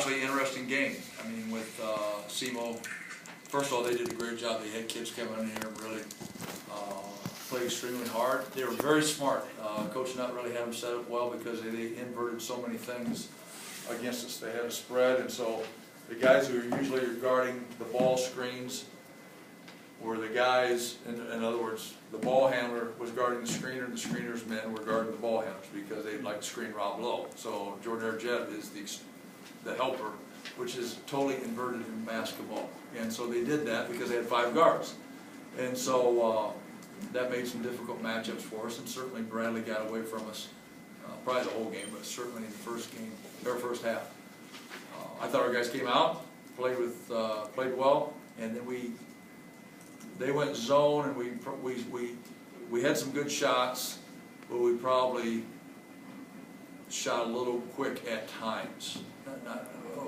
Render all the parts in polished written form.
actually an interesting game. I mean, with SEMO, first of all, they did a great job. They had kids coming in here and really played extremely hard. They were very smart. Coach Nutt really had them set up well because they inverted so many things against us. They had a spread, and so the guys who are usually guarding the ball screens were the guys, in other words, the ball handler was guarding the screener's men were guarding the ball handlers because they'd like to screen Rob Lowe. So Jordan Jet is the helper, which is totally inverted in basketball. And so they did that because they had 5 guards. And so that made some difficult matchups for us, and certainly Bradley got away from us, probably the whole game, but certainly in the first game, or first half. I thought our guys came out, played well, and then they went zone, and we had some good shots, but we probably shot a little quick at times.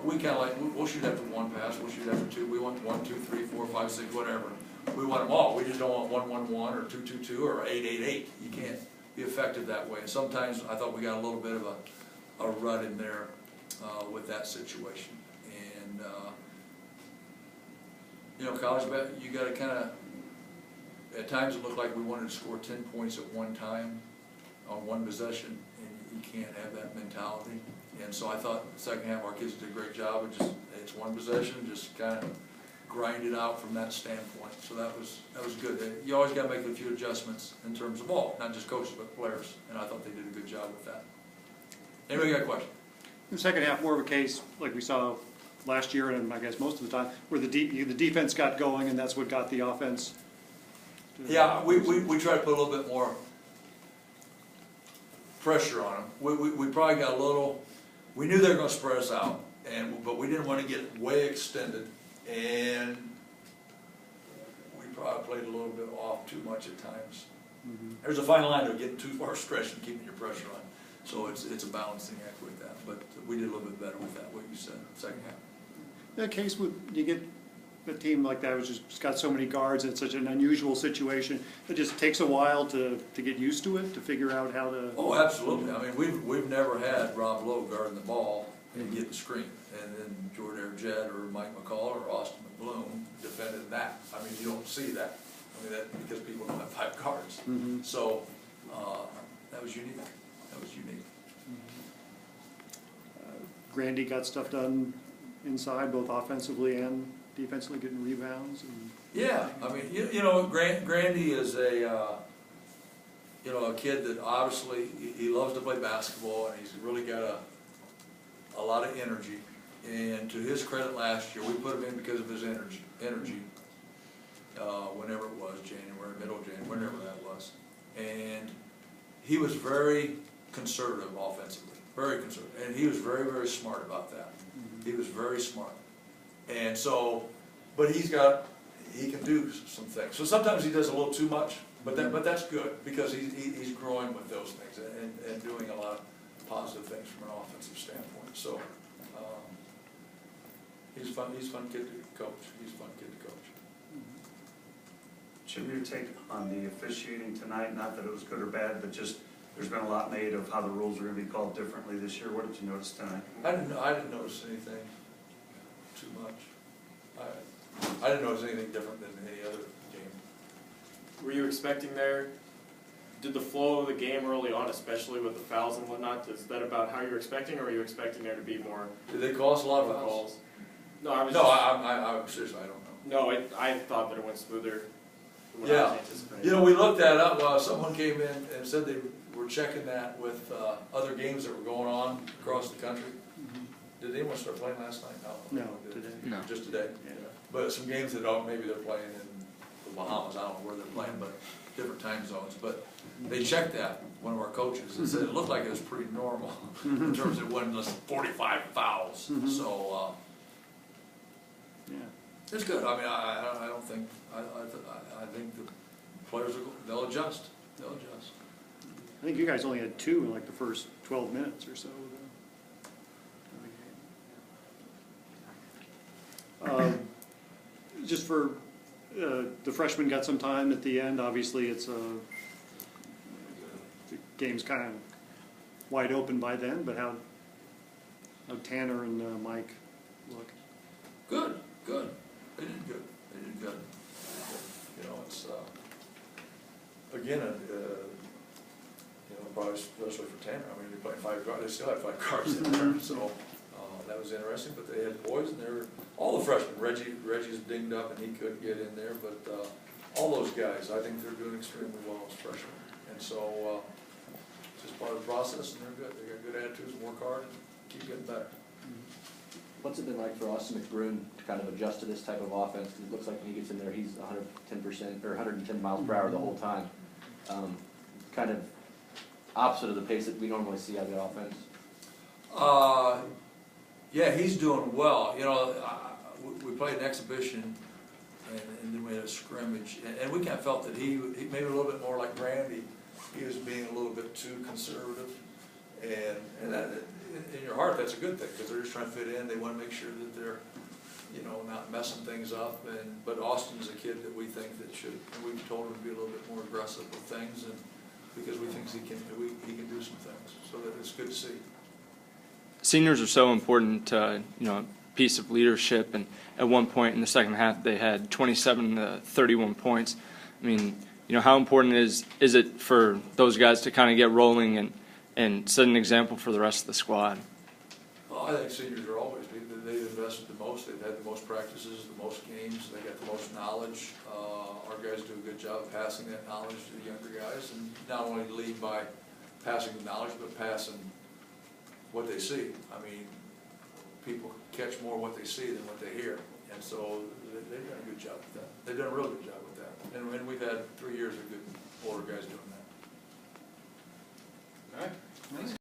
We kind of like, we'll shoot after 1 pass, we'll shoot after 2. We want 1, 2, 3, 4, 5, 6, whatever. We want them all. We just don't want 1, 1, 1 or 2, 2, 2 or 8, 8, 8. You can't be effective that way. And sometimes I thought we got a little bit of a rut in there with that situation. And you know, college, you got to kind of, at times it looked like we wanted to score 10 points at one time on one possession, and you can't have that mentality. And so I thought the second half our kids did a great job of just, it's one possession, just kind of grind it out from that standpoint. So that was good. You always got to make a few adjustments in terms of all, not just coaches but players, and I thought they did a good job with that. Anybody got a question? In the second half, more of a case like we saw last year, and I guess most of the time, where the defense got going, and that's what got the offense. Yeah, we tried to put a little bit more pressure on them. We probably got a little. We knew they were going to spread us out, but we didn't want to get way extended, and we probably played a little bit off too much at times. Mm-hmm. There's a fine line to getting too far stretched and keeping your pressure on. So it's a balancing act with that. But we did a little bit better with that, what you said, second half. In that case, would you get a team like that, which just got so many guards, and it's such an unusual situation, it just takes a while to get used to it, to figure out how to... Oh, absolutely. I mean, we've never had Rob Lowe guarding the ball and get the screen, and then Jordan Jett or Mike McCall or Austin McBloom defended that. I mean, you don't see that. I mean, that because people don't have 5 guards. Mm-hmm. So that was unique. That was unique. Grandy got stuff done inside, both offensively and defensively, getting rebounds. And yeah, I mean, you know, Grandy is a kid that obviously he loves to play basketball, and he's really got a lot of energy. And to his credit, last year we put him in because of his energy. Whenever it was, January, middle of January, whenever that was, and he was very conservative offensively, very conservative, and he was very, very smart about that. Mm-hmm. He was very smart, and so, but he can do some things. So sometimes he does a little too much, but that's good because he's growing with those things and doing a lot of positive things from an offensive standpoint. So he's a fun kid to coach. He's a fun kid to coach. Should your take on the officiating tonight? Not that it was good or bad, but just there's been a lot made of how the rules are going to be called differently this year. What did you notice tonight? I didn't notice anything too much. I didn't notice anything different than any other game. Were you expecting did the flow of the game early on, especially with the fouls and whatnot, is that about how you were expecting, or were you expecting there to be more? Did they call us a lot of fouls? No, I was. No, I seriously, I don't know. No, I thought that it went smoother. Yeah, you know, we looked that up. Someone came in and said they were checking that with other games that were going on across the country. Mm-hmm. Did anyone start playing last night? No, today. No, just today. Yeah. But some games that maybe they're playing in the Bahamas. I don't know where they're playing, but different time zones. But they checked that, one of our coaches, and said it looked like it was pretty normal in terms of it wasn't less than 45 fouls. Mm-hmm. So yeah, it's good. I mean, I don't think I think the players they'll adjust. They'll adjust. I think you guys only had 2 in like the first 12 minutes or so. Just for the freshmen got some time at the end. Obviously, it's the game's kind of wide open by then. But how Tanner and Mike look? Good, good. They did good. They did good. You know, it's, again, probably especially for Tanner, I mean, they played 5 guards, they still had 5 guards in there, so, that was interesting, but they had boys, and they were, all the freshmen, Reggie's dinged up and he couldn't get in there, but, all those guys, I think they're doing extremely well as freshmen, and so, it's just part of the process, and they're good, they got good attitudes, and work hard, and keep getting better. What's it been like for Austin McBroom to kind of adjust to this type of offense? 'Cause it looks like when he gets in there, he's 110% or 110 miles per hour the whole time. Kind of opposite of the pace that we normally see out of the offense. Yeah, he's doing well. You know, we played an exhibition, and then we had a scrimmage, and we kind of felt that he maybe a little bit more like Randy. He was being a little bit too conservative, and that, in your heart, that's a good thing, because they're just trying to fit in. They want to make sure that they're, you know, not messing things up. But Austin's a kid that we think that should, and we've told him to be a little bit more aggressive with things, and because we think he can do some things. So that it's good to see. Seniors are so important to, piece of leadership, and at one point in the second half they had 27 to 31 points. I mean, how important is it for those guys to kind of get rolling and set an example for the rest of the squad? Well, I think seniors are always, they've invested the most, they've had the most practices, the most games, they got the most knowledge. Our guys do a good job of passing that knowledge to the younger guys, and not only lead by passing the knowledge, but passing what they see. I mean, people catch more what they see than what they hear, and so they've done a good job with that. They've done a real good job with that, and we've had 3 years of good older guys doing that. All right.